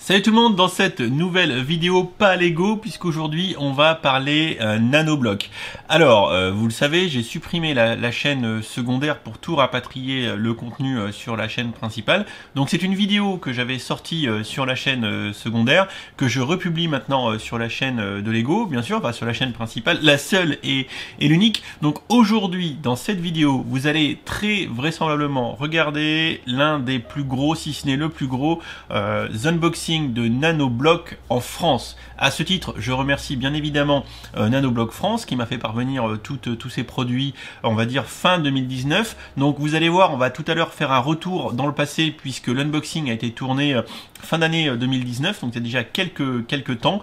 Salut tout le monde, dans cette nouvelle vidéo pas Lego, puisqu'aujourd'hui on va parler nanoblocs. Alors, vous le savez, j'ai supprimé la chaîne secondaire pour tout rapatrier le contenu sur la chaîne principale. Donc c'est une vidéo que j'avais sortie sur la chaîne secondaire, que je republie maintenant sur la chaîne de Lego, bien sûr, enfin sur la chaîne principale, la seule et l'unique. Donc aujourd'hui, dans cette vidéo, vous allez très vraisemblablement regarder l'un des plus gros, si ce n'est le plus gros, unboxing de nanoblocs en France. À ce titre, je remercie bien évidemment Nanoblocs France qui m'a fait parvenir tous ces produits, on va dire fin 2019. Donc vous allez voir, on va tout à l'heure faire un retour dans le passé puisque l'unboxing a été tourné fin d'année 2019, donc c'est déjà quelques temps,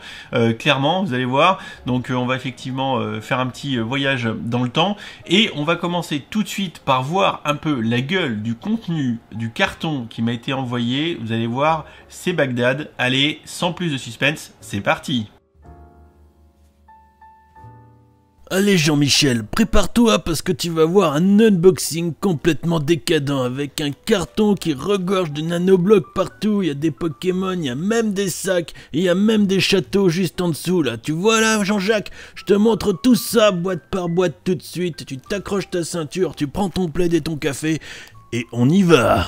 clairement, vous allez voir. Donc on va effectivement faire un petit voyage dans le temps et on va commencer tout de suite par voir un peu la gueule du contenu du carton qui m'a été envoyé. Vous allez voir, c'est Bagdad. Allez, sans plus de suspense, c'est parti. Allez Jean-Michel, prépare-toi parce que tu vas voir un unboxing complètement décadent avec un carton qui regorge de nanoblocs partout. Il y a des Pokémon, il y a même des sacs, et il y a même des châteaux juste en dessous là. Tu vois là Jean-Jacques, je te montre tout ça boîte par boîte tout de suite. Tu t'accroches ta ceinture, tu prends ton plaid et ton café et on y va.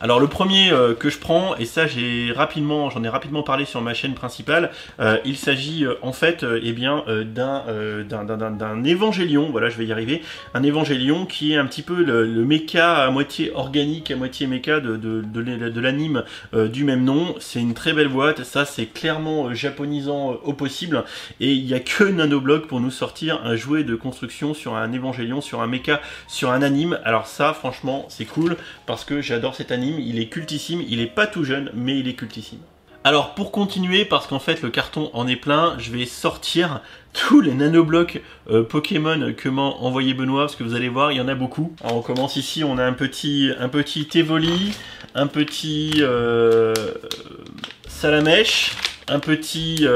Alors le premier que je prends, et ça j'en ai rapidement parlé sur ma chaîne principale, il s'agit en fait d'un évangélion, voilà je vais y arriver, un évangélion qui est un petit peu le mecha à moitié organique, à moitié mecha de l'anime du même nom. C'est une très belle boîte, ça c'est clairement japonisant au possible, et il n'y a que Nanoblocs pour nous sortir un jouet de construction sur un évangélion, sur un mecha, sur un anime. Alors ça franchement c'est cool, parce que j'adore cet anime, il est cultissime, il est pas tout jeune, mais il est cultissime. Alors pour continuer, parce qu'en fait le carton en est plein, je vais sortir tous les nanoblocs Pokémon que m'a envoyé Benoît, parce que vous allez voir, il y en a beaucoup. Alors on commence ici, on a un petit Evoli, un petit Salamèche, un petit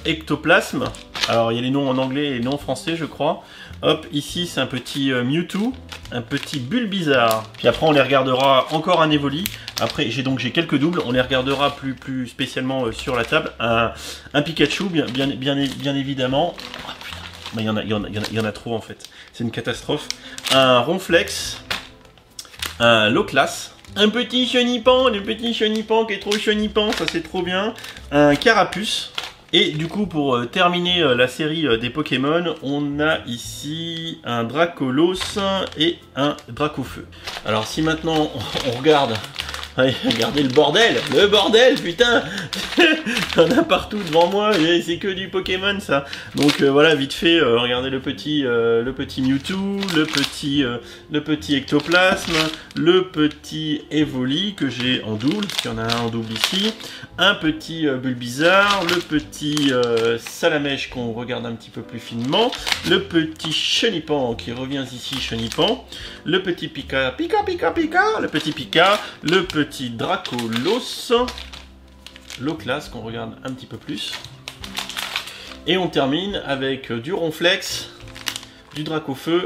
Ectoplasme. Alors il y a les noms en anglais et les noms en français je crois. Hop, ici c'est un petit Mewtwo, un petit Bulbizarre. Puis après on les regardera encore un Evoli. Après j'ai quelques doubles, on les regardera plus spécialement sur la table. Un Pikachu bien évidemment. Oh, putain. Bah, il y en a trop en fait. C'est une catastrophe. Un Ronflex, un Loclas. Un petit Chenipan, le petit Chenipan qui est trop chenipan, ça c'est trop bien. Un Carapuce. Et du coup, pour terminer la série des Pokémon, on a ici un Dracolos et un Dracofeu. Alors si maintenant on regarde, regardez le bordel, putain. Il y en a partout devant moi, c'est que du Pokémon ça. Donc voilà, vite fait, regardez le petit Mewtwo, le petit Ectoplasme, le petit Evoli que j'ai en double, parce qu'il y en a un en double ici, un petit Bulbizarre, le petit Salamèche qu'on regarde un petit peu plus finement, le petit Chenipan qui revient ici, Chenipan, le petit Pika, le petit Pika, le petit Dracolos, Loclas qu'on regarde un petit peu plus, et on termine avec du Ronflex, du Dracofeu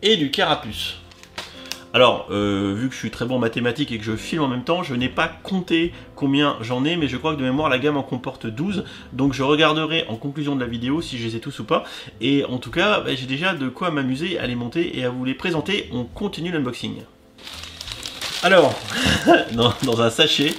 et du Carapuce. Alors, vu que je suis très bon en mathématiques et que je filme en même temps, je n'ai pas compté combien j'en ai, mais je crois que de mémoire, la gamme en comporte 12. Donc je regarderai en conclusion de la vidéo si je les ai tous ou pas. Et en tout cas, j'ai déjà de quoi m'amuser à les monter et à vous les présenter. On continue l'unboxing. Alors, dans un sachet,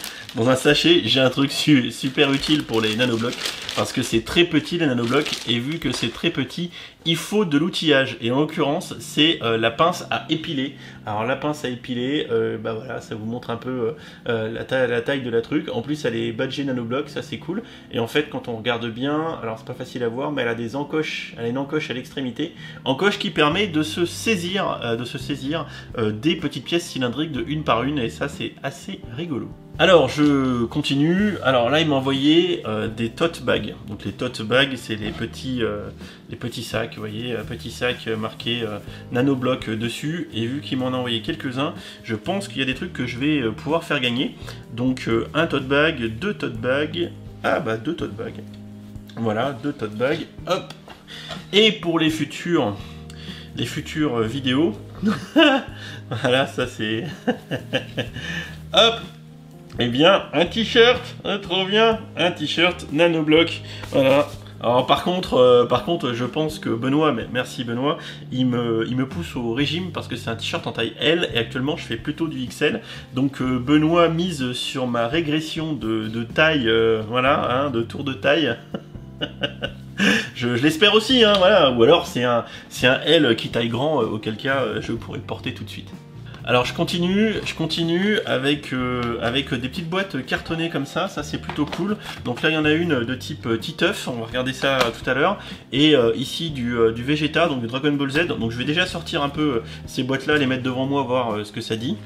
j'ai un truc super utile pour les nanoblocs, parce que c'est très petit les nanoblocs, et vu que c'est très petit, il faut de l'outillage, et en l'occurrence c'est la pince à épiler. Alors la pince à épiler, bah voilà, ça vous montre un peu la taille de la truc. En plus elle est badgée nanobloc, ça c'est cool, et en fait quand on regarde bien, alors c'est pas facile à voir, mais elle a des encoches, elle a une encoche à l'extrémité, encoche qui permet de se saisir des petites pièces cylindriques de une par une, et ça c'est assez rigolo. Alors je continue, alors là il m'a envoyé des tote bags. Donc les tote bags c'est les petits sacs, vous voyez, petits sacs marqués nanoblocs dessus, et vu qu'il m'en a envoyé quelques-uns, je pense qu'il y a des trucs que je vais pouvoir faire gagner. Donc un tote bag, deux tote bags, deux tote bags, voilà, deux tote bags, hop. Et pour les futures vidéos, voilà, ça c'est hop. Eh bien, un t-shirt, trop bien, un t-shirt Nanoblock, voilà. Alors par contre, je pense que Benoît, mais merci Benoît, il me pousse au régime parce que c'est un t-shirt en taille L et actuellement je fais plutôt du XL. Donc Benoît mise sur ma régression de taille, voilà, hein, de tour de taille. Je l'espère aussi, hein, voilà. Ou alors c'est un L qui taille grand, auquel cas je pourrais le porter tout de suite. Alors je continue avec des petites boîtes cartonnées comme ça c'est plutôt cool. Donc là il y en a une de type Titeuf, on va regarder ça tout à l'heure. Et ici du Vegeta, donc du Dragon Ball Z. Donc je vais déjà sortir un peu ces boîtes là, les mettre devant moi, voir ce que ça dit.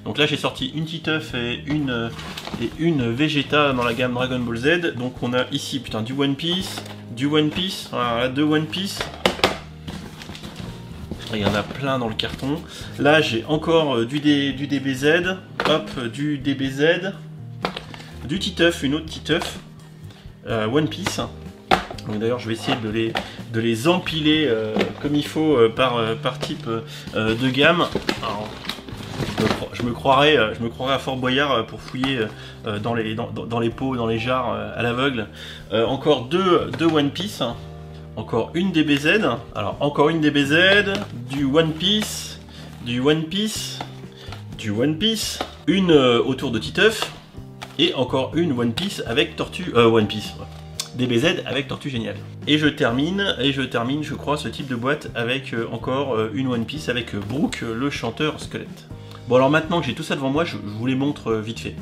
Donc là j'ai sorti une Titeuf et une Vegeta dans la gamme Dragon Ball Z. Donc on a ici putain du One Piece, voilà, deux One Piece. Il y en a plein dans le carton. Là j'ai encore du DBZ, hop, du DBZ, du Titeuf, une autre Titeuf, One Piece. D'ailleurs je vais essayer de les empiler comme il faut par type de gamme. Alors, je me croirais à Fort Boyard pour fouiller dans les pots, dans les jars à l'aveugle. Encore deux One Piece. Encore une DBZ, alors encore une DBZ, du One Piece, une autour de Titeuf, et encore une One Piece avec DBZ avec Tortue Géniale. Et je termine, je crois, ce type de boîte avec encore une One Piece avec Brook, le chanteur squelette. Bon alors maintenant que j'ai tout ça devant moi, je vous les montre vite fait.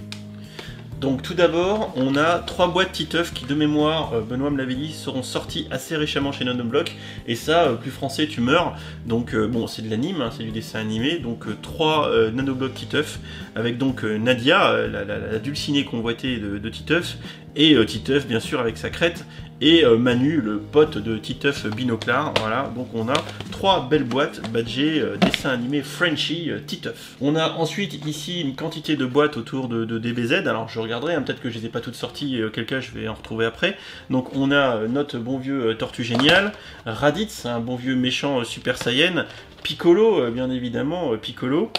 Donc tout d'abord, on a 3 boîtes Titeuf qui de mémoire, Benoît me l'avait dit, seront sorties assez récemment chez Nanoblock. Et ça, plus français, tu meurs. Donc bon, c'est de l'anime, hein, c'est du dessin animé. Donc 3 Nanoblock Titeuf, avec donc Nadia, la dulcinée convoitée de Titeuf. Et Titeuf, bien sûr, avec sa crête. Et Manu, le pote de Titeuf Binoclard. Voilà, donc on a 3 belles boîtes badgées dessin animé Frenchy Titeuf. On a ensuite ici une quantité de boîtes autour de DBZ. Alors je regarderai, hein, peut-être que je les ai pas toutes sorties, auquel cas je vais en retrouver après. Donc on a notre bon vieux Tortue Géniale, Raditz, un bon vieux méchant Super Saiyan, Piccolo, bien évidemment, Piccolo.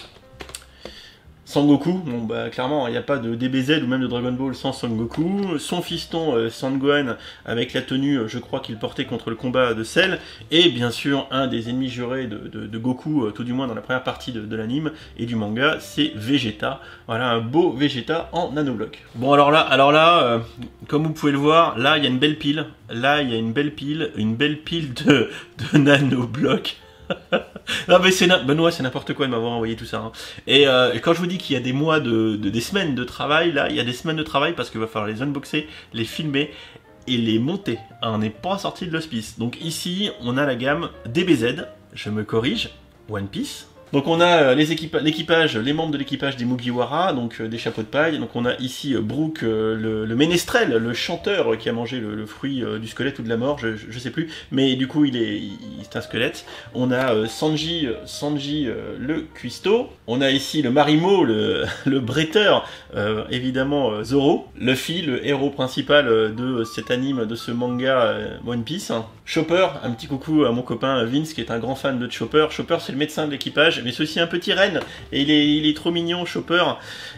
Sangoku, bon bah clairement il n'y a pas de DBZ ou même de Dragon Ball sans Sangoku, son fiston Sangohan avec la tenue je crois qu'il portait contre le combat de Cell, et bien sûr un des ennemis jurés de Goku, tout du moins dans la première partie de l'anime et du manga, c'est Vegeta, voilà un beau Vegeta en nanobloc. Bon alors là, comme vous pouvez le voir, là il y a une belle pile, de nanoblocs. Non mais Benoît, c'est n'importe quoi de m'avoir envoyé tout ça, hein. Et quand je vous dis qu'il y a des mois des semaines de travail, là il y a des semaines de travail parce qu'il va falloir les unboxer, les filmer et les monter. On n'est pas sorti de l'hospice. Donc ici on a la gamme DBZ, je me corrige, One Piece. Donc on a l'équipage, les membres de l'équipage des Mugiwara, donc des chapeaux de paille. Donc on a ici Brook, le ménestrel, le chanteur qui a mangé le fruit du squelette ou de la mort, je sais plus, mais du coup c'est un squelette. On a Sanji le cuistot. On a ici le Marimo, le bretteur, évidemment Zoro. Luffy, le héros principal de cet anime, de ce manga One Piece. Chopper, un petit coucou à mon copain Vince qui est un grand fan de Chopper. Chopper c'est le médecin de l'équipage, mais c'est aussi un petit renne, et il est trop mignon Chopper.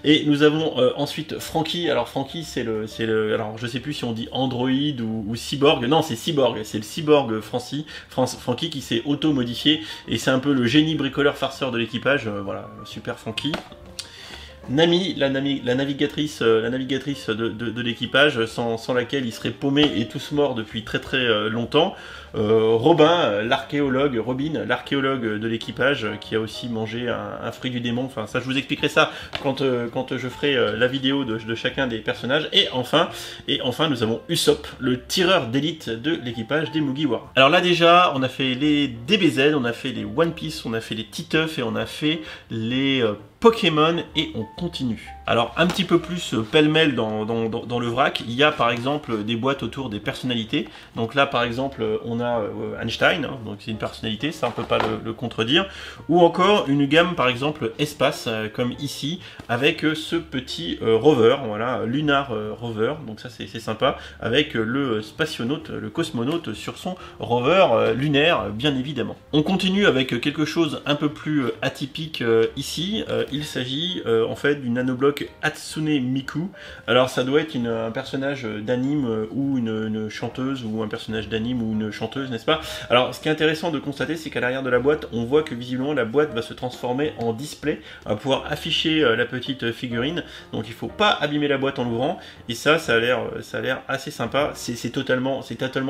Et nous avons ensuite Franky. Alors Franky c'est le alors je sais plus si on dit Android ou Cyborg, non c'est Cyborg, c'est le Cyborg Franky qui s'est auto-modifié, et c'est un peu le génie bricoleur farceur de l'équipage, voilà, super Franky. Nami, la navigatrice de l'équipage, sans laquelle il serait paumé et tous morts depuis très longtemps. Robin, l'archéologue de l'équipage, qui a aussi mangé un fruit du démon. Enfin, ça, je vous expliquerai ça quand je ferai la vidéo de chacun des personnages. Et enfin, nous avons Usopp, le tireur d'élite de l'équipage des Mugiwara. Alors là, déjà, on a fait les DBZ, on a fait les One Piece, on a fait les Titeuf et on a fait les Pokémon, et on continue. Alors un petit peu plus pêle-mêle dans le vrac, il y a par exemple des boîtes autour des personnalités. Donc là par exemple on a Einstein, hein, donc c'est une personnalité, ça on peut pas le contredire. Ou encore une gamme par exemple espace, comme ici, avec ce petit rover, voilà, Lunar Rover, donc ça c'est sympa, avec le spationaute, le cosmonaute sur son rover lunaire bien évidemment. On continue avec quelque chose un peu plus atypique ici. il s'agit en fait du nanobloc Hatsune Miku. Alors ça doit être un personnage d'anime ou une chanteuse, ou un personnage d'anime ou une chanteuse, n'est-ce pas? Alors ce qui est intéressant de constater, c'est qu'à l'arrière de la boîte, on voit que visiblement la boîte va se transformer en display, on va pouvoir afficher la petite figurine, donc il faut pas abîmer la boîte en l'ouvrant, et ça a l'air assez sympa. C'est totalement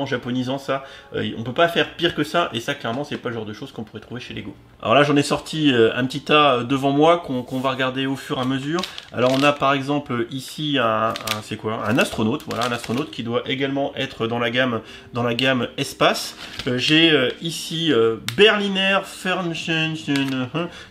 japonisant ça, on peut pas faire pire que ça, et ça clairement c'est pas le genre de choses qu'on pourrait trouver chez Lego. Alors là j'en ai sorti un petit tas devant moi qu'on va regarder au fur et à mesure. Alors on a par exemple ici c'est quoi, un astronaute, voilà, un astronaute qui doit également être dans la gamme espace. J'ai ici Berliner Fernsehen,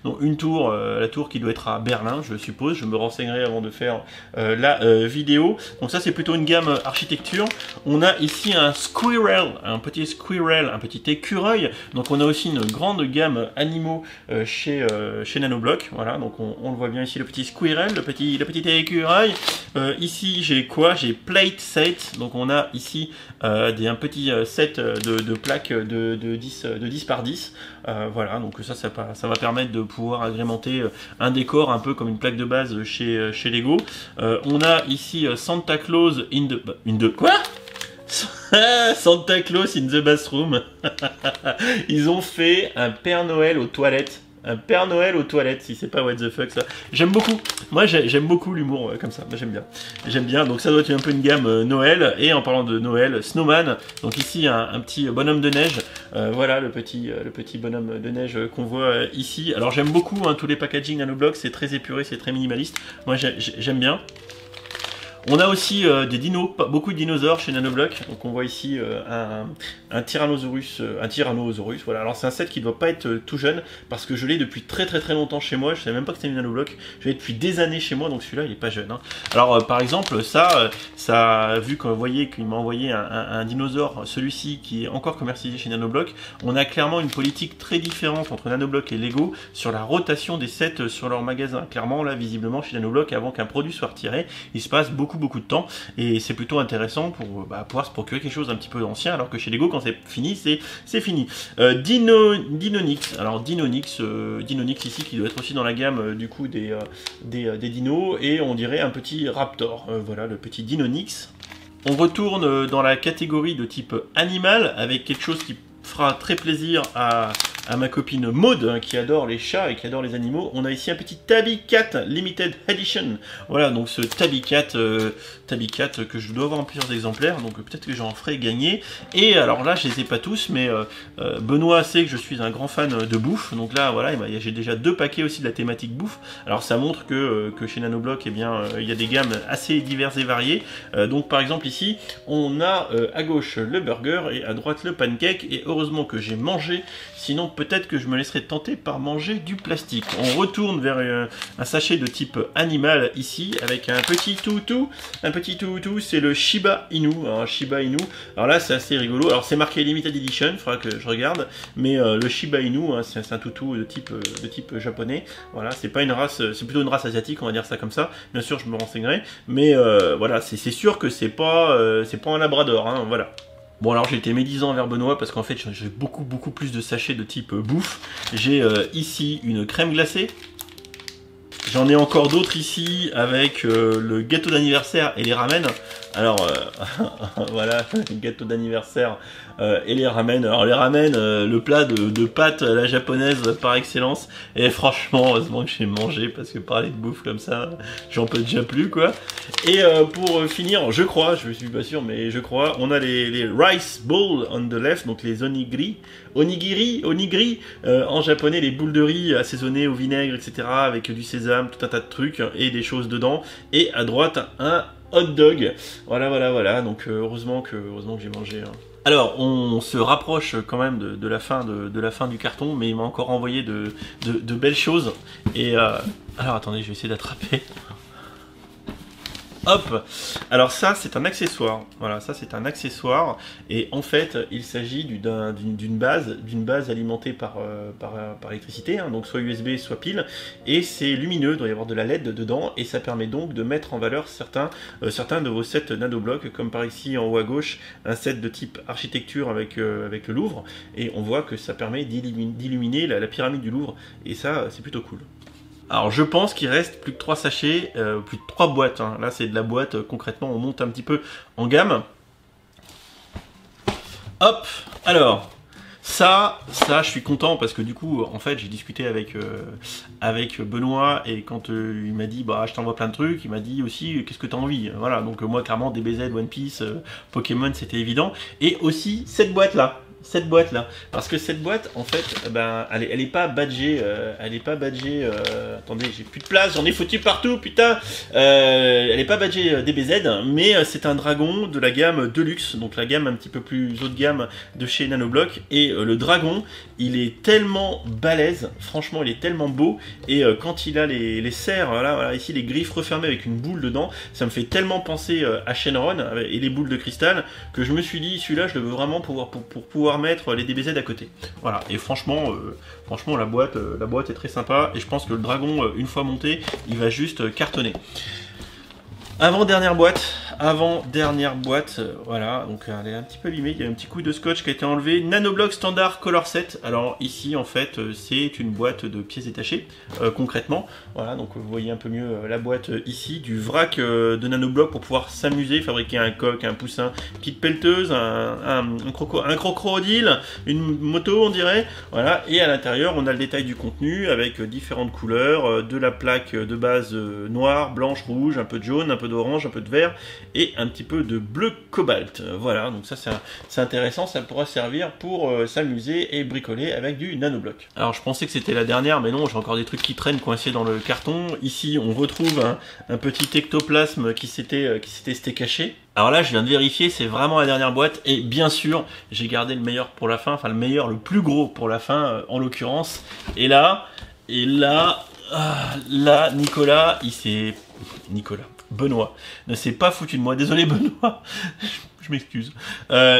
donc une tour, la tour qui doit être à Berlin, je suppose. Je me renseignerai avant de faire la vidéo. Donc ça c'est plutôt une gamme architecture. On a ici un squirrel, un petit écureuil. Donc on a aussi une grande gamme animaux chez Nanoblock. Voilà, donc on le voit bien ici, le petit squirrel, le petit écureuil. Ici j'ai quoi? J'ai plate set. Donc on a ici un petit set de plaques de 10 par 10. Voilà, donc ça va permettre de pouvoir agrémenter un décor un peu comme une plaque de base chez Lego. On a ici Santa Claus in the quoi? Santa Claus in the bathroom. Ils ont fait un Père Noël aux toilettes. Un Père Noël aux toilettes, si c'est pas what the fuck ça. J'aime beaucoup. Moi j'aime beaucoup l'humour comme ça. Moi, j'aime bien. Donc ça doit être un peu une gamme Noël. Et en parlant de Noël, Snowman. Donc ici un petit bonhomme de neige. Voilà le petit bonhomme de neige qu'on voit ici. Alors j'aime beaucoup tous les packaging Nanoblock. C'est très épuré, c'est très minimaliste. Moi j'aime bien. On a aussi des dinos, beaucoup de dinosaures chez Nanoblock. Donc on voit ici un Tyrannosaurus, voilà. Alors c'est un set qui ne doit pas être tout jeune parce que je l'ai depuis très longtemps chez moi. Je savais même pas que c'était une Nanoblock. Je l'ai depuis des années chez moi, donc celui-là il est pas jeune. Hein. Alors par exemple ça, vu que vous voyez qu'il m'a envoyé un dinosaure, celui-ci qui est encore commercialisé chez Nanoblock, on a clairement une politique très différente entre Nanoblock et Lego sur la rotation des sets sur leur magasin. Clairement là visiblement chez Nanoblock, avant qu'un produit soit retiré, il se passe beaucoup de temps et c'est plutôt intéressant pour pouvoir se procurer quelque chose d'un petit peu ancien, alors que chez Lego quand c'est fini c'est fini. Deinonyx, alors Deinonyx ici qui doit être aussi dans la gamme du coup des dinos, et on dirait un petit raptor, voilà le petit Deinonyx. On retourne dans la catégorie de type animal avec quelque chose qui fera très plaisir à ma copine Maud, qui adore les chats et qui adore les animaux. On a ici un petit Tabby Cat Limited Edition. Voilà, donc ce Tabby Cat que je dois avoir en plusieurs exemplaires, donc peut-être que j'en ferai gagner. Et alors là, je les ai pas tous, mais Benoît sait que je suis un grand fan de bouffe. Donc là, voilà, j'ai déjà 2 paquets aussi de la thématique bouffe. Alors ça montre que chez Nanoblock, eh bien, il y a des gammes assez diverses et variées. Donc par exemple ici, on a à gauche le burger et à droite le pancake. Et heureusement que j'ai mangé, sinon peut-être que je me laisserai tenter par manger du plastique. On retourne vers un sachet de type animal ici, avec un petit toutou. Un petit toutou, c'est le Shiba Inu. Alors, Shiba Inu, alors là c'est assez rigolo. Alors c'est marqué Limited Edition, il faudra que je regarde. Mais le Shiba Inu, c'est un toutou de type japonais. Voilà, c'est pas une race, c'est plutôt une race asiatique, on va dire ça comme ça. Bien sûr, je me renseignerai. Mais voilà, c'est sûr que c'est pas un labrador, hein, voilà. Bon alors j'ai été médisant envers Benoît parce qu'en fait j'ai beaucoup plus de sachets de type bouffe. J'ai ici une crème glacée. J'en ai encore d'autres ici avec le gâteau d'anniversaire et les ramen. Alors voilà, le gâteau d'anniversaire et les ramen. Alors les ramen, le plat de pâtes à la japonaise par excellence. Et franchement, heureusement que j'ai mangé parce que parler de bouffe comme ça, j'en peux déjà plus quoi. Et pour finir, je crois, je suis pas sûr, mais je crois, on a les rice balls on the left, donc les onigiri en japonais, les boules de riz assaisonnées au vinaigre, etc. avec du sésame, tout un tas de trucs et des choses dedans. Et à droite, un hot dog. Voilà. Donc heureusement que j'ai mangé. Hein. Alors, on se rapproche quand même de la fin du carton, mais il m'a encore envoyé de belles choses. Et alors attendez, je vais essayer d'attraper. Hop. Alors ça c'est un accessoire, voilà, ça c'est un accessoire, et en fait il s'agit d'une base alimentée par électricité, hein, donc soit USB soit pile, et c'est lumineux, il doit y avoir de la LED dedans, et ça permet donc de mettre en valeur certains de vos sets Nanoblock, comme par ici en haut à gauche, un set de type architecture avec le Louvre, et on voit que ça permet d'illuminer la pyramide du Louvre, et ça c'est plutôt cool. Alors je pense qu'il reste plus que 3 sachets, plus de 3 boîtes. Hein. Là c'est de la boîte, concrètement on monte un petit peu en gamme. Hop, alors ça je suis content parce que du coup en fait j'ai discuté avec Benoît et quand il m'a dit bah je t'envoie plein de trucs, il m'a dit aussi qu'est-ce que t'as envie. Voilà, donc moi clairement DBZ, One Piece, Pokémon c'était évident. Et aussi cette boîte là. Parce que cette boîte en fait ben elle est pas badgée, attendez j'ai plus de place, j'en ai foutu partout putain, elle est pas badgée DBZ mais c'est un dragon de la gamme Deluxe, donc la gamme un petit peu plus haut de gamme de chez Nanoblock, et le dragon il est tellement balèze, franchement il est tellement beau, et quand il a les serres, voilà, ici les griffes refermées avec une boule dedans, ça me fait tellement penser à Shenron et les boules de cristal que je me suis dit celui-là je le veux vraiment pour pouvoir mettre les DBZ à côté. Voilà, et franchement la boîte est très sympa et je pense que le dragon une fois monté il va juste cartonner. Avant-dernière boîte, voilà, donc elle est un petit peu abîmée, il y a un petit coup de scotch qui a été enlevé. Nanoblock Standard Color Set, alors ici en fait c'est une boîte de pièces détachées, concrètement, voilà, donc vous voyez un peu mieux la boîte ici, du vrac de Nanoblock pour pouvoir s'amuser, fabriquer un coq, un poussin, une petite pelleteuse, un crocodile, une moto on dirait, voilà, et à l'intérieur on a le détail du contenu avec différentes couleurs, de la plaque de base noire, blanche, rouge, un peu de jaune, un peu d'orange, un peu de vert et un petit peu de bleu cobalt. Voilà, donc ça c'est intéressant, ça pourra servir pour s'amuser et bricoler avec du Nanoblock. Alors je pensais que c'était la dernière, mais non, j'ai encore des trucs qui traînent coincés dans le carton. Ici on retrouve un petit ectoplasme qui s'était caché. Alors là je viens de vérifier, c'est vraiment la dernière boîte, et bien sûr j'ai gardé le meilleur pour la fin, enfin le plus gros pour la fin en l'occurrence. Et là, Benoît ne s'est pas foutu de moi. Désolé Benoît, je m'excuse.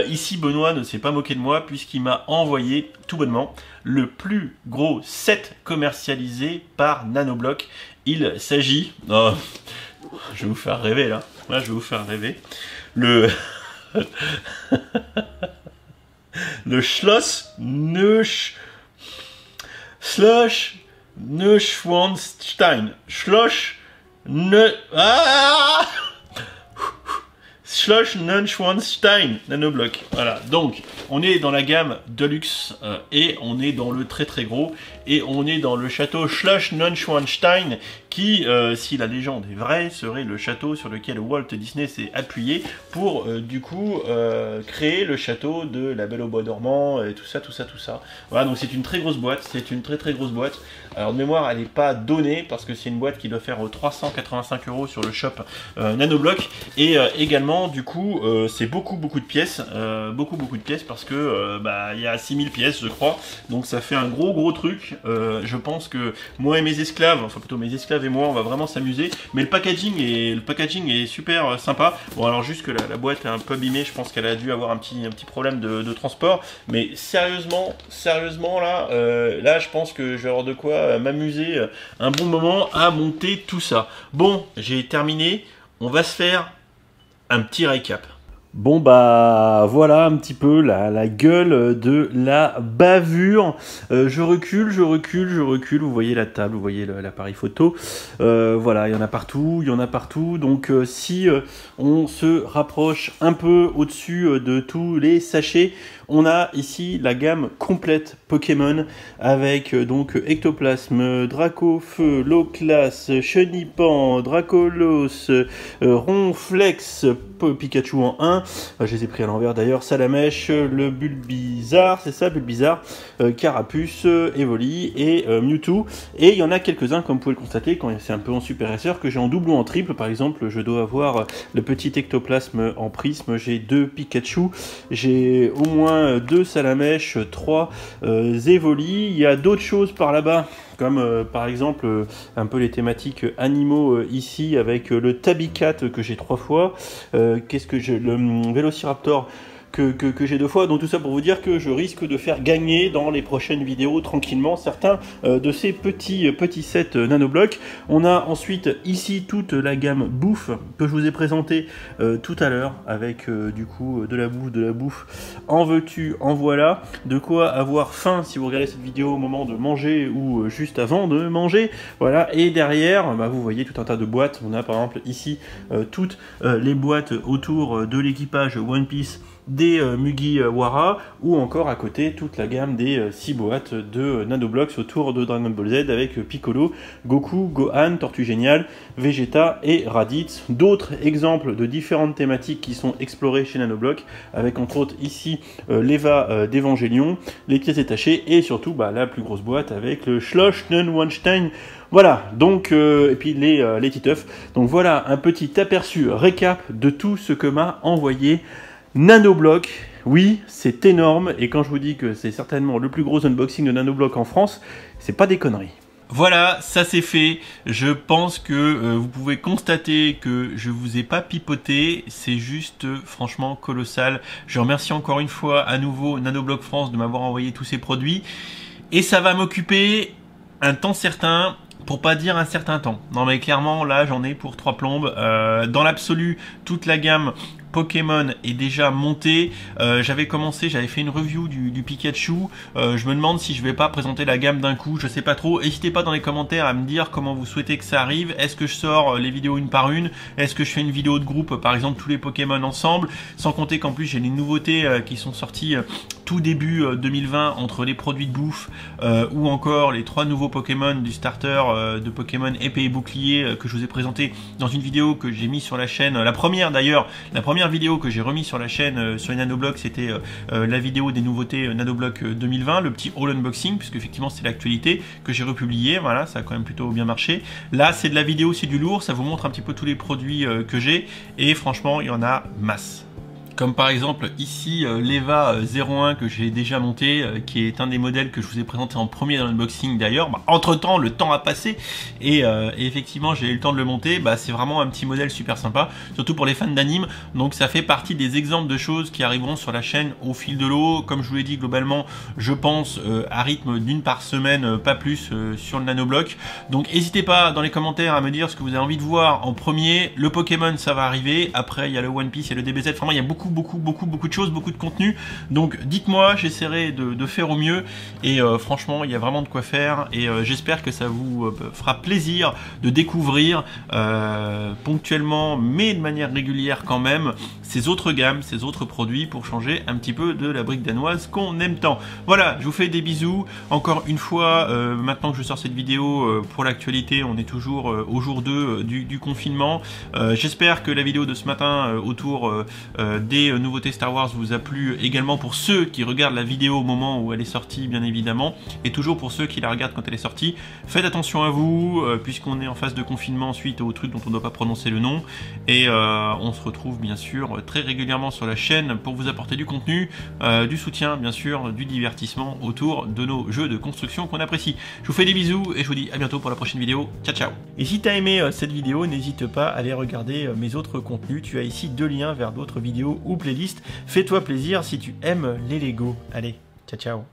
Ici Benoît ne s'est pas moqué de moi puisqu'il m'a envoyé tout bonnement le plus gros set commercialisé par Nanoblock. Il s'agit... Oh, je vais vous faire rêver là. Là je vais vous faire rêver. Le Schloss Neuschwanstein. Schloss Neuschwanstein Nanoblock. Voilà, donc on est dans la gamme Deluxe et on est dans le très gros, et on est dans le château Schloss Neuschwanstein qui, si la légende est vraie, serait le château sur lequel Walt Disney s'est appuyé pour du coup créer le château de La Belle au Bois dormant et tout ça. Voilà, donc c'est une très grosse boîte, c'est une très grosse boîte. Alors de mémoire elle n'est pas donnée parce que c'est une boîte qui doit faire 385 € sur le shop Nanoblock, et également du coup c'est beaucoup de pièces, parce que il y a 6000 pièces je crois, donc ça fait un gros truc. Je pense que moi et mes esclaves, enfin plutôt mes esclaves et moi, on va vraiment s'amuser, mais le packaging est super sympa. Bon alors juste que la boîte est un peu abîmée, je pense qu'elle a dû avoir un petit problème de transport, mais sérieusement là, là je pense que je vais avoir de quoi m'amuser un bon moment à monter tout ça. Bon, j'ai terminé, on va se faire un petit récap. Bon bah voilà un petit peu la gueule de la bavure. Je recule, vous voyez la table, vous voyez l'appareil photo. Voilà, il y en a partout. Donc si on se rapproche un peu au-dessus de tous les sachets, on a ici la gamme complète Pokémon avec donc Ectoplasme, Dracofeu, Loclas, Chenipan, Dracolos, Ronflex, Pikachu en 1. Je les ai pris à l'envers d'ailleurs. Salamèche, le Bulbizarre, c'est ça, Bulbizarre, Carapuce, Evoli et Mewtwo. Et il y en a quelques-uns, comme vous pouvez le constater, quand c'est un peu en super SR, que j'ai en double ou en triple. Par exemple, je dois avoir le petit Ectoplasme en prisme, j'ai 2 Pikachu, j'ai au moins 2 Salamèche, 3 Evoli. Il y a d'autres choses par là-bas, comme par exemple un peu les thématiques animaux ici, avec le Tabicat que j'ai 3 fois. Qu'est-ce que j'ai, le Vélociraptor que j'ai 2 fois. Donc tout ça pour vous dire que je risque de faire gagner dans les prochaines vidéos tranquillement certains de ces petits sets nanoblocs. On a ensuite ici toute la gamme bouffe que je vous ai présenté tout à l'heure avec du coup de la bouffe en veux-tu, en voilà, de quoi avoir faim si vous regardez cette vidéo au moment de manger ou juste avant de manger, voilà. Et derrière bah, vous voyez tout un tas de boîtes. On a par exemple ici toutes les boîtes autour de l'équipage One Piece des Mugiwara, ou encore à côté toute la gamme des 6 boîtes de Nanoblocks autour de Dragon Ball Z avec Piccolo, Goku, Gohan, Tortue Géniale, Vegeta et Raditz. D'autres exemples de différentes thématiques qui sont explorées chez Nanoblock, avec entre autres ici l'Eva d'Evangelion, les pièces détachées et surtout bah, la plus grosse boîte avec le Schloss-Neuschwanstein. Voilà, donc, et puis les Titeuf. Donc voilà un petit aperçu récap de tout ce que m'a envoyé Nanoblock. Oui, c'est énorme, et quand je vous dis que c'est certainement le plus gros unboxing de Nanoblock en France, c'est pas des conneries. Voilà, ça c'est fait. Je pense que vous pouvez constater que je vous ai pas pipoté, c'est juste franchement colossal. Je remercie encore une fois à nouveau Nanoblock France de m'avoir envoyé tous ces produits, et ça va m'occuper un temps certain, pour pas dire un certain temps. Non mais clairement là j'en ai pour 3 plombes. Dans l'absolu, toute la gamme Pokémon est déjà montée. J'avais fait une review du Pikachu. Je me demande si je vais pas présenter la gamme d'un coup, je sais pas trop. N'hésitez pas dans les commentaires à me dire comment vous souhaitez que ça arrive. Est-ce que je sors les vidéos une par une? Est-ce que je fais une vidéo de groupe, par exemple tous les Pokémon ensemble? Sans compter qu'en plus j'ai des nouveautés qui sont sorties tout début 2020 entre les produits de bouffe ou encore les 3 nouveaux Pokémon du starter de Pokémon épée et bouclier que je vous ai présenté dans une vidéo que j'ai mis sur la chaîne. La première vidéo que j'ai remis sur la chaîne sur les Nanoblock, c'était la vidéo des nouveautés Nanoblock 2020, le petit haul unboxing, puisque effectivement c'est l'actualité que j'ai republié. Voilà, ça a quand même plutôt bien marché. Là c'est de la vidéo, c'est du lourd, ça vous montre un petit peu tous les produits que j'ai, et franchement il y en a masse. Comme par exemple ici l'Eva 01 que j'ai déjà monté, qui est un des modèles que je vous ai présenté en premier dans l'unboxing d'ailleurs. Bah, entre temps le temps a passé et effectivement j'ai eu le temps de le monter. Bah, c'est vraiment un petit modèle super sympa, surtout pour les fans d'anime. Donc ça fait partie des exemples de choses qui arriveront sur la chaîne au fil de l'eau. Comme je vous l'ai dit, globalement je pense à rythme d'une par semaine, pas plus sur le Nanoblock. Donc n'hésitez pas dans les commentaires à me dire ce que vous avez envie de voir en premier. Le Pokémon ça va arriver, après il y a le One Piece, il y a le DBZ, vraiment il y a beaucoup de choses, beaucoup de contenu. Donc dites-moi, j'essaierai de faire au mieux, et franchement il y a vraiment de quoi faire, et j'espère que ça vous fera plaisir de découvrir ponctuellement mais de manière régulière quand même ces autres gammes, ces autres produits, pour changer un petit peu de la brique danoise qu'on aime tant. Voilà, je vous fais des bisous encore une fois. Maintenant que je sors cette vidéo pour l'actualité, on est toujours au jour 2 du confinement. J'espère que la vidéo de ce matin autour des nouveautés Star Wars vous a plu, également pour ceux qui regardent la vidéo au moment où elle est sortie bien évidemment, et toujours pour ceux qui la regardent quand elle est sortie. Faites attention à vous puisqu'on est en phase de confinement suite au truc dont on ne doit pas prononcer le nom, et on se retrouve bien sûr très régulièrement sur la chaîne pour vous apporter du contenu, du soutien bien sûr, du divertissement autour de nos jeux de construction qu'on apprécie. Je vous fais des bisous et je vous dis à bientôt pour la prochaine vidéo. Ciao ciao. Et si tu as aimé cette vidéo, n'hésite pas à aller regarder mes autres contenus. Tu as ici 2 liens vers d'autres vidéos ou playlists. Fais-toi plaisir si tu aimes les Lego. Allez, ciao ciao.